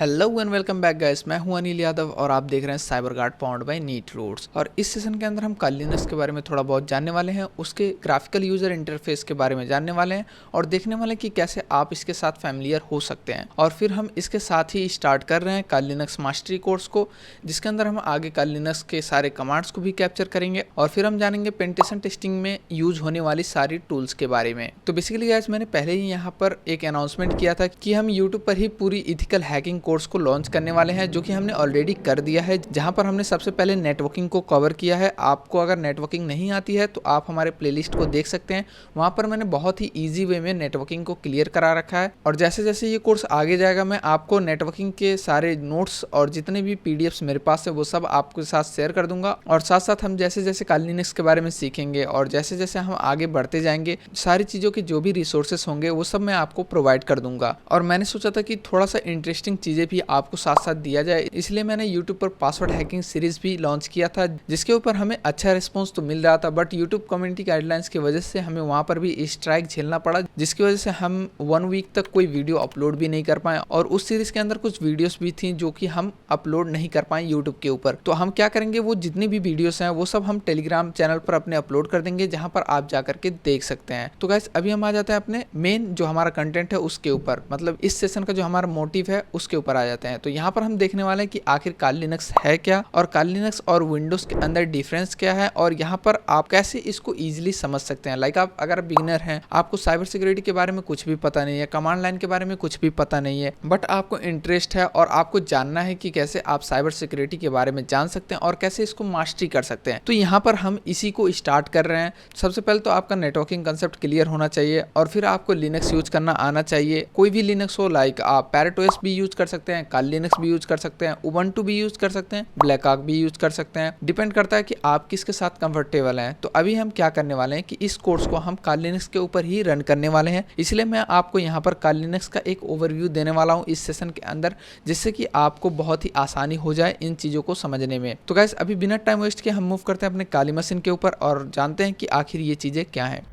Hello and welcome back guys, मैं हूं अनिल यादव और आप देख रहे हैं cyber guard powered by neat roots. और इस सेशन के अंदर हम काली लिनक्स के बारे में थोड़ा बहुत जानने वाले हैं, उसके ग्राफिकल यूजर इंटरफेस के बारे में जानने वाले हैं और देखने वाले हैं कि कैसे आप इसके साथ फैमिलियर हो सकते हैं। और फिर हम इसके साथ ही स्टार्ट कर रहे हैं काली लिनक्स मास्टरी कोर्स को, जिसके अंदर हम आगे काली लिनक्स के सारे कमांड्स को भी कैप्चर करेंगे और फिर हम जानेंगे पेंटेशन टेस्टिंग में यूज होने वाली सारी टूल्स के बारे में। तो बेसिकली गाइस, मैंने पहले ही यहाँ पर एक अनाउंसमेंट किया था कि हम यूट्यूब पर ही पूरी इथिकल हैकिंग कोर्स को लॉन्च करने वाले हैं, जो कि हमने ऑलरेडी कर दिया है, जहां पर हमने सबसे पहले नेटवर्किंग को कवर किया है। आपको अगर नेटवर्किंग नहीं आती है तो आप हमारे प्लेलिस्ट को देख सकते हैं, वहां पर मैंने बहुत ही ईजी वे में नेटवर्किंग को क्लियर करा रखा है। और जैसे जैसे ये कोर्स आगे जाएगा, मैं आपको नेटवर्किंग के सारे नोट्स और जितने भी पीडीएफ्स मेरे पास है वो सब आपके साथ शेयर कर दूंगा। और साथ साथ हम जैसे जैसे काली लिनक्स के बारे में सीखेंगे और जैसे जैसे हम आगे बढ़ते जाएंगे, सारी चीज़ों के जो भी रिसोर्सेस होंगे वो सब मैं आपको प्रोवाइड कर दूंगा। और मैंने सोचा था कि थोड़ा सा इंटरेस्टिंग चीज़ें भी आपको साथ साथ दिया जाए, इसलिए मैंने YouTube पर पासवर्ड हैकिंग सीरीज भी लॉन्च किया था, जिसके ऊपर हमें अच्छा रिस्पॉन्स तो मिल रहा था, बट YouTube कम्युनिटी गाइडलाइंस की वजह से हमें वहाँ पर भी स्ट्राइक झेलना पड़ा, जिसकी वजह से हम 1 वीक तक कोई वीडियो अपलोड भी नहीं कर पाए। और उस सीरीज के अंदर कुछ वीडियोस भी थी जो कि हम अपलोड नहीं कर पाए YouTube के ऊपर। तो हम क्या करेंगे, वो जितनी भी वीडियोस हैं वो सब हम टेलीग्राम चैनल पर अपने अपलोड कर देंगे, जहाँ पर आप जाकर के देख सकते हैं। तो गाइस, अभी हम आ जाते हैं अपने मेन जो हमारा कंटेंट है उसके ऊपर, मतलब इस सेशन का जो हमारा मोटिव है उसके ऊपर आ जाते हैं। तो यहाँ पर हम देखने वाले हैं कि आखिर काली लिनक्स है क्या, और काली लिनक्स और विंडोज के अंदर डिफरेंस क्या है, और यहाँ पर आप कैसे इसको इजीली समझ सकते हैं। लाइक आप अगर बिगिनर हैं, आपको साइबर सिक्योरिटी के बारे में कुछ भी पता नहीं है, कमांड लाइन के बारे में कुछ भी पता नहीं है, बट आपको इंटरेस्ट है और आपको जानना है कि कैसे आप साइबर सिक्योरिटी के बारे में जान सकते हैं और कैसे इसको मास्टरी कर सकते हैं, तो यहाँ पर हम इसी को स्टार्ट कर रहे हैं। सबसे पहले तो आपका नेटवर्किंग कंसेप्ट क्लियर होना चाहिए और फिर आपको लिनक्स यूज करना आना चाहिए। कोई भी लिनक्स हो, लाइक आप पैरेटोएस भी यूज कर सकते हैं, काली लिनक्स भी यूज कर सकते हैं, उबंटू भी यूज कर सकते हैं, ब्लैक आर्क भी यूज कर सकते हैं, डिपेंड करता है कि आप किसके साथ कंफर्टेबल हैं। तो अभी हम क्या करने वाले हैं कि इस कोर्स को हम काली लिनक्स के ऊपर ही रन करने वाले हैं, इसलिए मैं आपको यहाँ पर काली लिनक्स का एक ओवरव्यू देने वाला हूँ इस सेशन के अंदर, जिससे कि आपको बहुत ही आसानी हो जाए इन चीज़ों को समझने में। तो गाइस, अभी बिना टाइम वेस्ट के हम मूव करते हैं अपने काली मशीन के ऊपर और जानते हैं कि आखिर ये चीज़ें क्या हैं।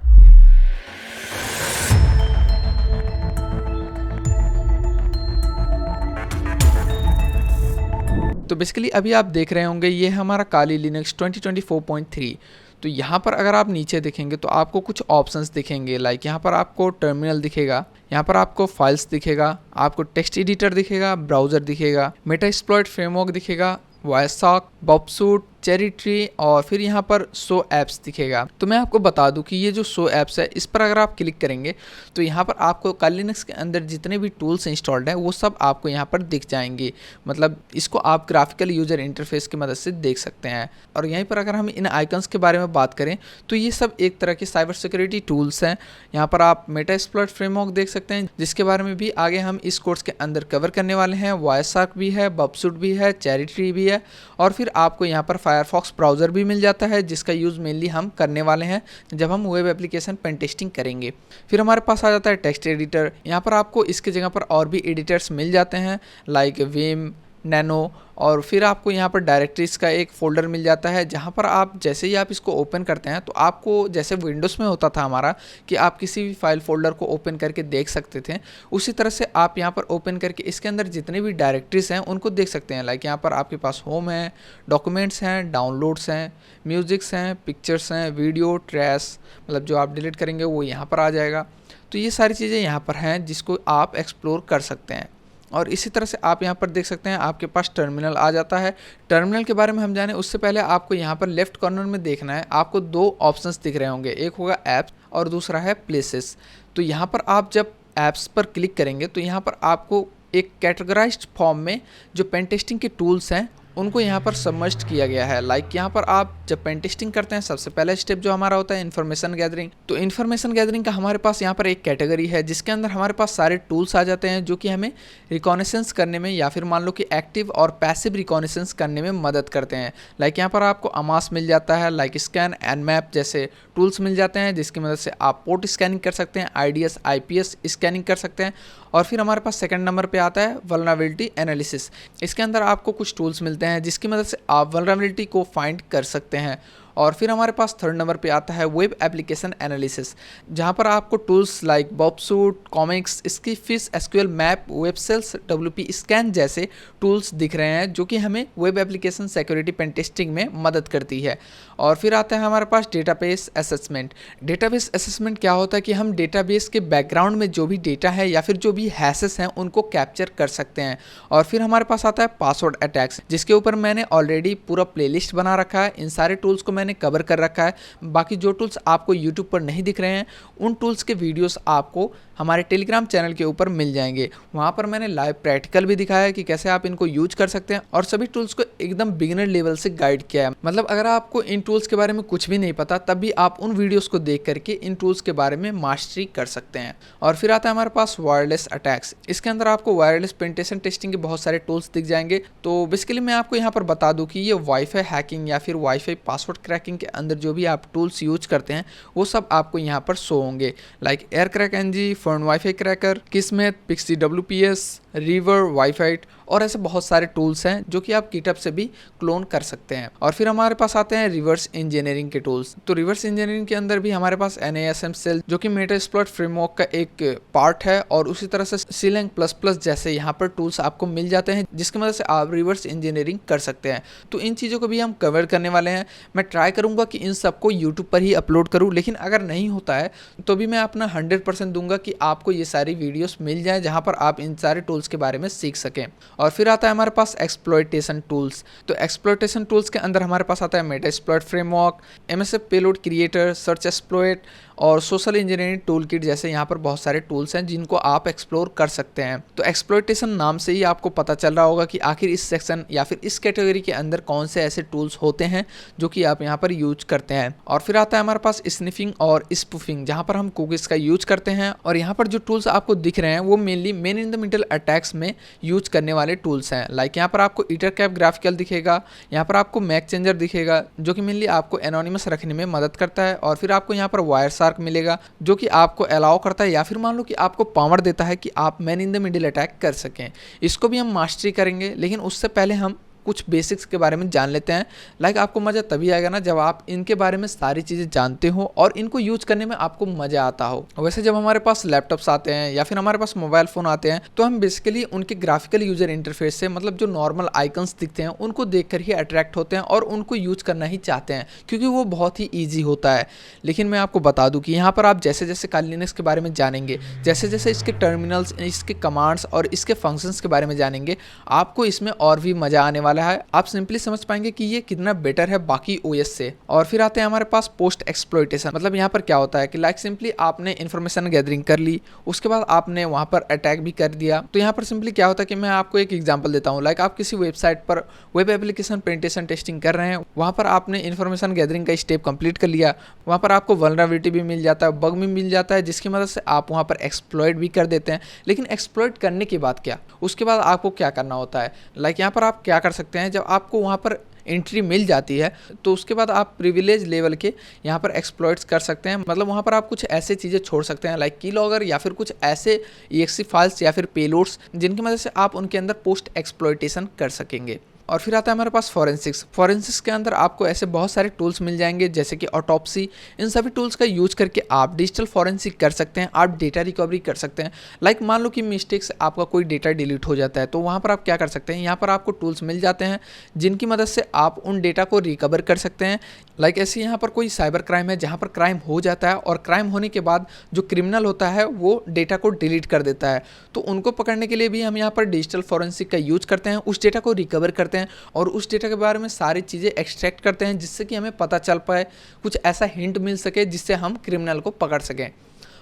तो बेसिकली अभी आप देख रहे होंगे ये हमारा काली लिनक्स 2024.3। तो यहाँ पर अगर आप नीचे देखेंगे तो आपको कुछ ऑप्शंस दिखेंगे, लाइक यहाँ पर आपको टर्मिनल दिखेगा, यहाँ पर आपको फाइल्स दिखेगा, आपको टेक्स्ट एडिटर दिखेगा, ब्राउजर दिखेगा, मेटास्प्लॉइट फ्रेमवर्क दिखेगा, वायसॉक, बॉब्सूट, चेरी ट्री, और फिर यहाँ पर शो एप्स दिखेगा। तो मैं आपको बता दूं कि ये जो शो एप्स है, इस पर अगर आप क्लिक करेंगे तो यहाँ पर आपको काली लिनक्स के अंदर जितने भी टूल्स इंस्टॉल्ड हैं वो सब आपको यहाँ पर दिख जाएंगे। मतलब इसको आप ग्राफिकल यूजर इंटरफेस की मदद से देख सकते हैं। और यहीं पर अगर हम इन आइकन्स के बारे में बात करें तो ये सब एक तरह के साइबर सिक्योरिटी टूल्स हैं। यहाँ पर आप मेटास्प्लॉइट फ्रेमवर्क देख सकते हैं, जिसके बारे में भी आगे हम इस कोर्स के अंदर कवर करने वाले हैं। वायसॉक भी है, बॉब्सूट भी है, चेरी ट्री भी है, और फिर आपको यहाँ पर फायरफॉक्स ब्राउज़र भी मिल जाता है, जिसका यूज़ मेनली हम करने वाले हैं जब हम वेब एप्लीकेशन पेन टेस्टिंग करेंगे। फिर हमारे पास आ जाता है टेक्स्ट एडिटर। यहाँ पर आपको इसके जगह पर और भी एडिटर्स मिल जाते हैं, लाइक विम, नैनो, और फिर आपको यहाँ पर डायरेक्टरीज का एक फ़ोल्डर मिल जाता है, जहाँ पर आप जैसे ही आप इसको ओपन करते हैं तो आपको जैसे विंडोज़ में होता था हमारा कि आप किसी भी फाइल फोल्डर को ओपन करके देख सकते थे, उसी तरह से आप यहाँ पर ओपन करके इसके अंदर जितने भी डायरेक्टरीज हैं उनको देख सकते हैं। लाइक यहाँ पर आपके पास होम है, डॉक्यूमेंट्स हैं, डाउनलोड्स हैं, म्यूज़िक्स हैं, पिक्चर्स हैं, वीडियो, ट्रैश, मतलब जो आप डिलीट करेंगे वो यहाँ पर आ जाएगा। तो ये सारी चीज़ें यहाँ पर हैं जिसको आप एक्सप्लोर कर सकते हैं। और इसी तरह से आप यहाँ पर देख सकते हैं आपके पास टर्मिनल आ जाता है। टर्मिनल के बारे में हम जाने उससे पहले आपको यहाँ पर लेफ्ट कॉर्नर में देखना है, आपको 2 ऑप्शंस दिख रहे होंगे, एक होगा ऐप्स और दूसरा है प्लेसेस। तो यहाँ पर आप जब ऐप्स पर क्लिक करेंगे तो यहाँ पर आपको एक कैटेगराइज्ड फॉर्म में जो पेन टेस्टिंग के टूल्स हैं उनको यहाँ पर सबमर्ज्ड किया गया है। लाइक यहाँ पर आप जब पेन टेस्टिंग करते हैं, सबसे पहला स्टेप जो हमारा होता है इन्फॉर्मेशन गैदरिंग। तो इन्फॉर्मेशन गैदरिंग का हमारे पास यहाँ पर एक कैटेगरी है, जिसके अंदर हमारे पास सारे टूल्स आ जाते हैं जो कि हमें रिकॉनेसेंस करने में या फिर मान लो कि एक्टिव और पैसिव रिकॉनेसेंस करने में मदद करते हैं। लाइक यहाँ पर आपको अमास मिल जाता है, लाइक स्कैन, एनमैप जैसे टूल्स मिल जाते हैं, जिसकी मदद से आप पोर्ट स्कैनिंग कर सकते हैं, आईडीएस, आईपीएस स्कैनिंग कर सकते हैं। और फिर हमारे पास सेकंड नंबर पे आता है वल्नरेबिलिटी एनालिसिस। इसके अंदर आपको कुछ टूल्स मिलते हैं जिसकी मदद से आप वल्नरेबिलिटी को फाइंड कर सकते हैं। और फिर हमारे पास थर्ड नंबर पे आता है वेब एप्लीकेशन एनालिसिस, जहाँ पर आपको tools like Burp Suite, Commix, Skipfish, SQL map, web shells, WP scan जैसे टूल्स दिख रहे हैं जो कि हमें web application security pen testing में मदद करती है। और फिर आता है हमारे पास डेटाबेस असेसमेंट। डेटाबेस असेसमेंट क्या होता है कि हम डेटाबेस के बैकग्राउंड में जो भी डेटा है या फिर जो भी हैशेस हैं उनको कैप्चर कर सकते हैं। और फिर हमारे पास आता है पासवर्ड अटैक्स, जिसके ऊपर मैंने ऑलरेडी पूरा प्लेलिस्ट बना रखा है। इन सारे टूल्स को मैंने कवर कर रखा है। बाकी जो टूल्स आपको यूट्यूब पर नहीं दिख रहे हैं उन टूल्स के वीडियोस आपको हमारे टेलीग्राम चैनल के ऊपर मिल जाएंगे। वहाँ पर मैंने लाइव प्रैक्टिकल भी दिखाया है कि कैसे आप इनको यूज कर सकते हैं और सभी टूल्स को एकदम बिगिनर लेवल से गाइड किया है। मतलब अगर आपको इन टूल्स के बारे में कुछ भी नहीं पता तब भी आप उन वीडियोस को देख करके इन टूल्स के बारे में मास्टरी कर सकते हैं। और फिर आता है हमारे पास वायरलेस अटैक्स। इसके अंदर आपको वायरलेस पेनिट्रेशन टेस्टिंग के बहुत सारे टूल्स दिख जाएंगे। तो बेसिकली मैं आपको यहाँ पर बता दूं कि ये वाईफाई हैकिंग या फिर वाईफाई पासवर्ड क्रैकिंग के अंदर जो भी आप टूल्स यूज करते हैं वो सब आपको यहाँ पर शो होंगे, like Aircrack NG, Fern WiFi cracker, Kismet, Pixie WPS, Reaver, Wifite और ऐसे बहुत सारे टूल्स हैं जो कि आप गिटहब से भी क्लोन कर सकते हैं। और फिर हमारे पास आते हैं रिवर्स इंजीनियरिंग के टूल्स। तो रिवर्स इंजीनियरिंग के अंदर भी हमारे पास NASM सेल जो कि मेटास्प्लॉइट फ्रेमवर्क का एक पार्ट है और उसी तरह से सीलैंग प्लस प्लस जैसे यहाँ पर टूल्स आपको मिल जाते हैं जिसकी मदद से आप रिवर्स इंजीनियरिंग कर सकते हैं। तो इन चीज़ों को भी हम कवर करने वाले हैं। मैं ट्राई करूँगा कि इन सबको यूट्यूब पर ही अपलोड करूँ, लेकिन अगर नहीं होता है तो भी मैं अपना 100% दूंगा कि आपको ये सारी वीडियोस मिल जाए जहाँ पर आप इन सारे टूल्स के बारे में सीख सकें। और फिर आता है हमारे पास एक्सप्लॉयटेशन टूल्स। तो एक्सप्लॉयटेशन टूल्स के अंदर हमारे पास आता है Metasploit framework, MSF payload creator, search exploit और सोशल इंजीनियरिंग टूल किट जैसे यहाँ पर बहुत सारे टूल्स हैं जिनको आप एक्सप्लोर कर सकते हैं। तो एक्सप्लॉयटेशन नाम से ही आपको पता चल रहा होगा कि आखिर इस सेक्शन या फिर इस कैटेगरी के अंदर कौन से ऐसे टूल्स होते हैं जो कि आप यहाँ पर यूज करते हैं। और फिर आता है हमारे पास स्निफिंग और स्पूफिंग, जहाँ पर हम कुकीज का यूज करते हैं। और यहाँ पर जो टूल्स आपको दिख रहे हैं वो mainly man in the middle attacks में यूज करने वाले टूल्स हैं। लाइक यहाँ पर आपको ईथरकैप ग्राफिकल दिखेगा, यहाँ पर आपको मैक चेंजर दिखेगा जो कि मेनली आपको एनोनिमस रखने में मदद करता है। और फिर आपको यहाँ पर वायर शार्क मिलेगा जो कि आपको अलाउ करता है या फिर मान लो कि आपको पावर देता है कि आप man in the middle attack कर सकें। इसको भी हम मास्टरी करेंगे, लेकिन उससे पहले हम कुछ बेसिक्स के बारे में जान लेते हैं। लाइक आपको मज़ा तभी आएगा ना जब आप इनके बारे में सारी चीज़ें जानते हो और इनको यूज करने में आपको मज़ा आता हो। वैसे जब हमारे पास लैपटॉप्स आते हैं या फिर हमारे पास मोबाइल फ़ोन आते हैं तो हम बेसिकली उनके ग्राफिकल यूजर इंटरफेस से, मतलब जो नॉर्मल आइकन्स दिखते हैं उनको देख कर ही अट्रैक्ट होते हैं और उनको यूज करना ही चाहते हैं क्योंकि वो बहुत ही ईजी होता है। लेकिन मैं आपको बता दूँ कि यहाँ पर आप जैसे जैसे काली लिनक्स के बारे में जानेंगे, जैसे जैसे इसके टर्मिनल्स, इसके कमांड्स और इसके फंक्शंस के बारे में जानेंगे, आपको इसमें और भी मज़ा आने वाला है। आप सिंपली समझ पाएंगे कि ये कितना बेटर है बाकी OS से। और फिर आते हैं हमारे पास पोस्ट एक्सप्लॉयटेशन। मतलब यहाँ पर क्या होता है कि लाइक सिंपली आपने इन्फॉर्मेशन गैदरिंग कर ली, उसके बाद आपने वहाँ पर अटैक भी कर दिया। तो यहाँ पर सिंपली क्या होता है कि मैं आपको एक एग्जांपल देता हूँ। लाइक आप किसी वेबसाइट पर वेब एप्लीकेशन पेनिट्रेशन टेस्टिंग कर रहे हैं, वहाँ पर आपने इन्फॉर्मेशन गैदरिंग का स्टेप कंप्लीट कर लिया, वहाँ पर आपको वल्नरेबिलिटी भी मिल जाता है, बग भी मिल जाता है, जिसकी मदद से आप वहाँ पर एक्सप्लॉइट भी कर देते हैं। लेकिन एक्सप्लॉइट करने के बाद क्या, उसके बाद आपको क्या करना होता है। लाइक यहाँ पर आप क्या कर सकते हैं, जब आपको वहाँ पर एंट्री मिल जाती है तो उसके बाद आप प्रिविलेज लेवल के यहाँ पर एक्सप्लॉइट्स कर सकते हैं। मतलब वहाँ पर आप कुछ ऐसे चीज़ें छोड़ सकते हैं लाइक की लॉगर या फिर कुछ ऐसे EXE फाइल्स या फिर पेलोड्स जिनकी मदद से आप उनके अंदर पोस्ट एक्सप्लॉइटेशन कर सकेंगे। और फिर आता है हमारे पास फॉरेंसिक्स। फॉरेंसिक्स के अंदर आपको ऐसे बहुत सारे टूल्स मिल जाएंगे जैसे कि ऑटोप्सी। इन सभी टूल्स का यूज करके आप डिजिटल फॉरेंसिक कर सकते हैं, आप डेटा रिकवरी कर सकते हैं। लाइक मान लो कि मिस्टेक से आपका कोई डेटा डिलीट हो जाता है तो वहाँ पर आप क्या कर सकते हैं, यहाँ पर आपको टूल्स मिल जाते हैं जिनकी मदद से आप उन डेटा को रिकवर कर सकते हैं। लाइक ऐसे यहाँ पर कोई साइबर क्राइम है जहाँ पर क्राइम हो जाता है और क्राइम होने के बाद जो क्रिमिनल होता है वो डेटा को डिलीट कर देता है, तो उनको पकड़ने के लिए भी हम यहाँ पर डिजिटल फॉरेंसिक का यूज करते हैं, उस डेटा को रिकवर करते हैं और उस डेटा के बारे में सारी चीज़ें एक्सट्रैक्ट करते हैं जिससे कि हमें पता चल पाए, कुछ ऐसा हिंट मिल सके जिससे हम क्रिमिनल को पकड़ सकें।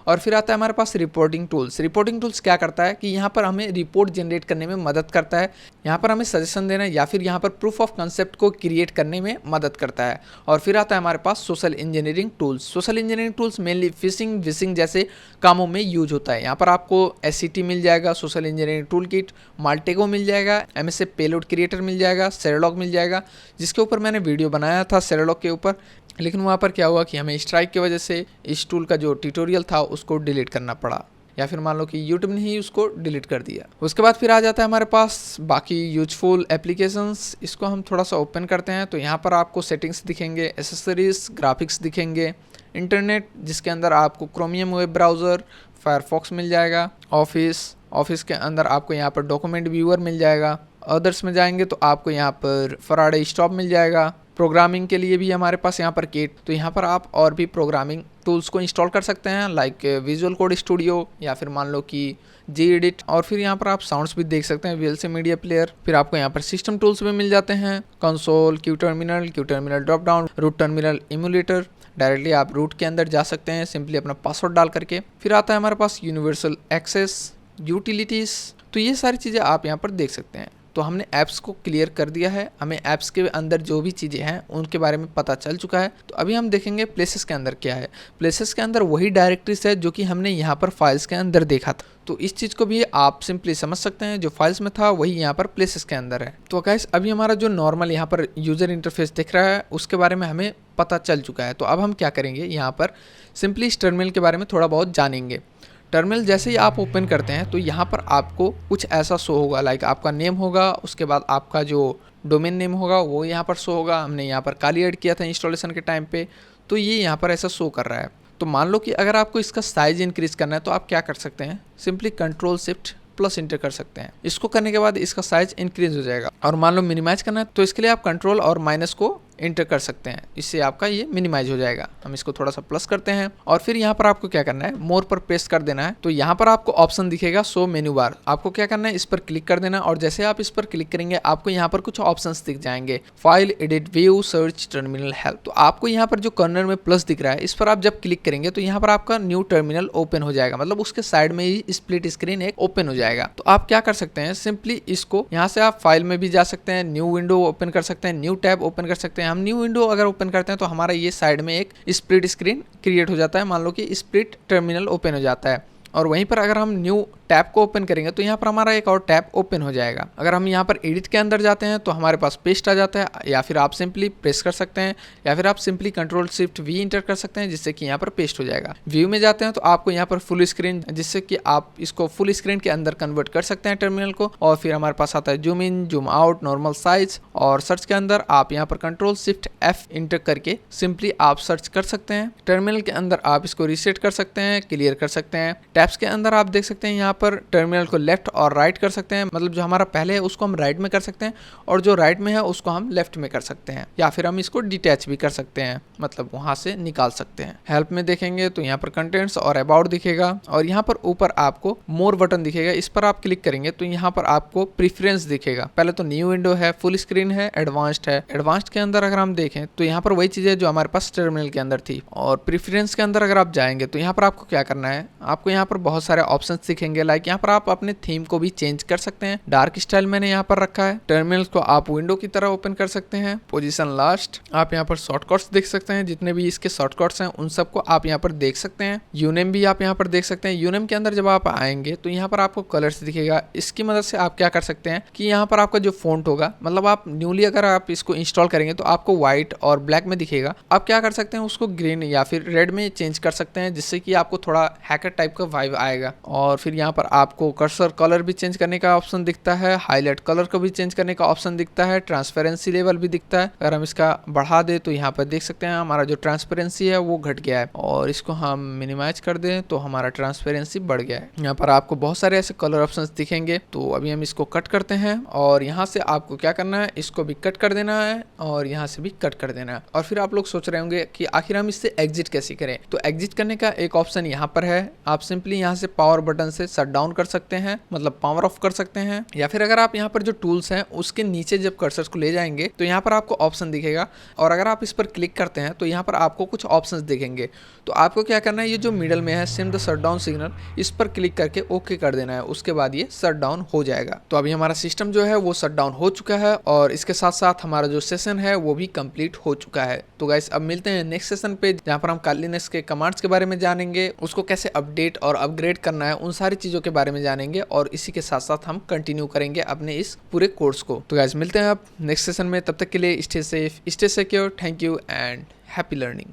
और फिर आता है हमारे पास रिपोर्टिंग टूल्स। रिपोर्टिंग टूल्स क्या करता है कि यहाँ पर हमें रिपोर्ट जनरेट करने में मदद करता है, यहाँ पर हमें सजेशन देना या फिर यहाँ पर प्रूफ ऑफ कंसेप्ट को क्रिएट करने में मदद करता है। और फिर आता है हमारे पास social engineering tools. Social engineering tools mainly phishing, vishing जैसे कामों में यूज होता है। यहाँ पर आपको SCT मिल जाएगा, सोशल इंजीनियरिंग टूल किट, माल्टेगो मिल जाएगा, MSF पेलोड क्रिएटर मिल जाएगा, सेरेलॉग मिल जाएगा, जिसके ऊपर मैंने वीडियो बनाया था सेरेलॉग के ऊपर। लेकिन वहाँ पर क्या हुआ कि हमें स्ट्राइक की वजह से इस टूल का जो ट्यूटोरियल था उसको डिलीट करना पड़ा। या फिर मान लो कि यूट्यूब ने ही उसको डिलीट कर दिया। उसके बाद फिर आ जाता है हमारे पास बाकी यूजफुल एप्लीकेशंस। इसको हम थोड़ा सा ओपन करते हैं तो यहाँ पर आपको सेटिंग्स दिखेंगे, एसेसरीज, ग्राफिक्स दिखेंगे, इंटरनेट जिसके अंदर आपको क्रोमियम वेब ब्राउज़र, फायरफॉक्स मिल जाएगा, ऑफिस के अंदर आपको यहाँ पर डॉक्यूमेंट व्यूअर मिल जाएगा, अदर्स में जाएंगे तो आपको यहाँ पर फराडे स्टॉप मिल जाएगा, प्रोग्रामिंग के लिए भी हमारे पास यहाँ पर किट, तो यहाँ पर आप और भी प्रोग्रामिंग टूल्स को इंस्टॉल कर सकते हैं लाइक विजुअल कोड स्टूडियो या फिर मान लो कि जी एडिट। और फिर यहाँ पर आप साउंड्स भी देख सकते हैं, VLC मीडिया प्लेयर। फिर आपको यहाँ पर सिस्टम टूल्स भी मिल जाते हैं, console, Q terminal drop down, root terminal emulator. Directly आप रूट के अंदर जा सकते हैं सिंपली अपना पासवर्ड डाल करके। फिर आता है हमारे पास यूनिवर्सल एक्सेस, यूटिलिटीज़। तो ये सारी चीज़ें आप यहाँ पर देख सकते हैं। तो हमने ऐप्स को क्लियर कर दिया है, हमें ऐप्स के अंदर जो भी चीज़ें हैं उनके बारे में पता चल चुका है। तो अभी हम देखेंगे प्लेसेस के अंदर क्या है। प्लेसेस के अंदर वही डायरेक्टरीज है जो कि हमने यहाँ पर फाइल्स के अंदर देखा था। तो इस चीज़ को भी आप सिंपली समझ सकते हैं, जो फाइल्स में था वही यहाँ पर प्लेसेस के अंदर है। तो गाइस अभी हमारा जो नॉर्मल यहाँ पर यूज़र इंटरफेस दिख रहा है उसके बारे में हमें पता चल चुका है। तो अब हम क्या करेंगे, यहाँ पर सिंपली इस टर्मिनल के बारे में थोड़ा बहुत जानेंगे। टर्मिनल जैसे ही आप ओपन करते हैं तो यहाँ पर आपको कुछ ऐसा शो होगा, लाइक आपका नेम होगा, उसके बाद आपका जो डोमेन नेम होगा वो यहाँ पर शो होगा। हमने यहाँ पर काली ऐड किया था इंस्टॉलेशन के टाइम पे, तो ये यहाँ पर ऐसा शो कर रहा है। तो मान लो कि अगर आपको इसका साइज इंक्रीज करना है तो आप क्या कर सकते हैं, सिंपली Ctrl+Shift+ इंटर कर सकते हैं। इसको करने के बाद इसका साइज इंक्रीज हो जाएगा। और मान लो मिनिमाइज करना है तो इसके लिए आप Ctrl और माइनस को इंटर कर सकते हैं, इससे आपका ये मिनिमाइज हो जाएगा। हम इसको थोड़ा सा प्लस करते हैं और फिर यहाँ पर आपको क्या करना है, मोर पर प्रेस कर देना है। तो यहाँ पर आपको ऑप्शन दिखेगा शो मेन्यू बार, आपको क्या करना है, इस पर क्लिक कर देना। और जैसे आप इस पर क्लिक करेंगे आपको यहाँ पर कुछ ऑप्शंस दिख जाएंगे, file, edit, view, search, terminal, help. तो आपको यहाँ पर जो कॉर्नर में प्लस दिख रहा है इस पर आप जब क्लिक करेंगे तो यहाँ पर आपका न्यू टर्मिनल ओपन हो जाएगा, मतलब उसके साइड में ही स्प्लिट स्क्रीन एक ओपन हो जाएगा। तो आप क्या कर सकते हैं, सिंपली इसको यहाँ से आप फाइल में भी जा सकते हैं, न्यू विंडो ओपन कर सकते हैं, न्यू टैब ओपन कर सकते हैं। हम न्यू विंडो अगर ओपन करते हैं तो हमारा ये साइड में एक स्प्लिट स्क्रीन क्रिएट हो जाता है, मान लो कि स्प्लिट टर्मिनल ओपन हो जाता है। और वहीं पर अगर हम न्यू टैब को ओपन करेंगे तो यहाँ पर हमारा एक और टैब ओपन हो जाएगा। अगर हम यहाँ पर एडिट के अंदर जाते हैं तो हमारे पास पेस्ट आ जाता है, या फिर आप सिंपली प्रेस कर सकते हैं, या फिर आप सिंपली Ctrl+Shift+V इंटर कर सकते हैं जिससे कि यहाँ पर पेस्ट हो जाएगा। व्यू में जाते हैं तो आपको यहाँ पर फुल स्क्रीन, जिससे कि आप इसको फुल स्क्रीन के अंदर कन्वर्ट कर सकते हैं टर्मिनल को। और फिर हमारे पास आता है zoom in, zoom out, normal size. और सर्च के अंदर आप यहाँ पर Ctrl+Shift+F इंटर करके सिंपली आप सर्च कर सकते हैं। टर्मिनल के अंदर आप इसको रीसेट कर सकते हैं, क्लियर कर सकते हैं। टैब्स के अंदर आप देख सकते हैं यहाँ पर टर्मिनल को लेफ्ट और राइट कर सकते हैं, मतलब जो हमारा पहले है उसको हम राइट में कर सकते हैं और जो राइट में है उसको हम लेफ्ट में कर सकते हैं, या फिर हम इसको डिटैच भी कर सकते हैं, मतलब वहां से निकाल सकते हैं। हेल्प में देखेंगे तो यहाँ पर कंटेंट्स और अबाउट दिखेगा, और यहाँ पर ऊपर आपको मोर बटन दिखेगा, इस पर आप क्लिक करेंगे तो यहाँ पर आपको प्रीफरेंस दिखेगा। पहले तो न्यू विंडो है, फुल स्क्रीन है, एडवांस्ड है। एडवांस्ड के अंदर अगर हम देखें तो यहाँ पर वही चीज़ है जो हमारे पास टर्मिनल के अंदर थी। और प्रीफरेंस के अंदर अगर आप जाएंगे तो यहाँ पर आपको क्या करना है, आपको यहाँ पर बहुत सारे ऑप्शन दिखेंगे, लाइक यहाँ पर आप अपने थीम को भी चेंज कर सकते हैं। डार्क स्टाइल मैंने यहाँ पर रखा है। टर्मिनल को आप विंडो की तरह ओपन कर सकते हैं। पोजीशन लास्ट, आप यहाँ पर शॉर्टकट्स देख सकते हैं, जितने भी इसके शॉर्टकट्स हैं उन सबको आप यहाँ पर देख सकते हैं। यूनेम भी आप यहाँ पर देख सकते हैं। यूनेम के अंदर जब आप आएंगे तो यहाँ पर आपको कलर्स दिखेगा। इसकी मदद से आप क्या कर सकते हैं कि यहाँ पर आपका जो फॉन्ट होगा, मतलब आप न्यूली अगर आप इसको इंस्टॉल करेंगे तो आपको व्हाइट और ब्लैक में दिखेगा, आप क्या कर सकते हैं उसको ग्रीन या फिर रेड में चेंज कर सकते हैं, जिससे कि आपको थोड़ा हैकर टाइप का वाइब आएगा। और फिर यहाँ पर आपको कर्सर कलर भी चेंज करने का ऑप्शन दिखता है, हाईलाइट कलर को भी चेंज करने का ऑप्शन दिखता है, ट्रांसपेरेंसी लेवल भी दिखता है। अगर हम इसका बढ़ा दे तो यहाँ पर देख सकते हैं हमारा जो ट्रांसपेरेंसी है वो घट गया है, और इसको हम मिनिमाइज कर दें तो हमारा ट्रांसपेरेंसी बढ़ गया है। यहाँ पर आपको बहुत सारे ऐसे कलर ऑप्शंस दिखेंगे। तो अभी हम इसको कट करते हैं, और यहाँ से आपको क्या करना है, इसको भी कट कर देना है और यहाँ से भी कट कर देना है। और फिर आप लोग सोच रहे होंगे कि आखिर हम इससे एग्जिट कैसे करें। तो एग्जिट करने का एक ऑप्शन यहाँ पर है, आप सिंपली यहाँ से पावर बटन से शट डाउन कर सकते हैं, मतलब पावर ऑफ कर सकते हैं। या फिर अगर आप यहाँ पर जो टूल्स हैं उसके नीचे जब कर्सर को ले जाएंगे तो यहाँ पर आपको ऑप्शन दिखेगा, और अगर आप इस पर क्लिक करते हैं तो यहाँ पर आपको कुछ ऑप्शंस दिखेंगे। तो आपको क्या करना है, ये जो मिडल में है SIM the shut down signal, इस पर क्लिक करके ओके कर देना है, उसके बाद ये शट डाउन हो जाएगा। तो अभी हमारा सिस्टम जो है वो शट डाउन हो चुका है, और इसके साथ साथ हमारा जो सेशन है वो भी कंप्लीट हो चुका है। तो गाइस अब मिलते हैं नेक्स्ट सेशन पे, जहाँ पर हम काली लिनक्स के कमांड्स के बारे में जानेंगे, उसको कैसे अपडेट और अपग्रेड करना है, उन सारी चीजों के बारे में जानेंगे, और इसी के साथ साथ हम कंटिन्यू करेंगे अपने इस पूरे कोर्स को। तो गाइस मिलते हैं आप नेक्स्ट सेशन में, तब तक के लिए stay safe, stay secure, thank you and happy learning.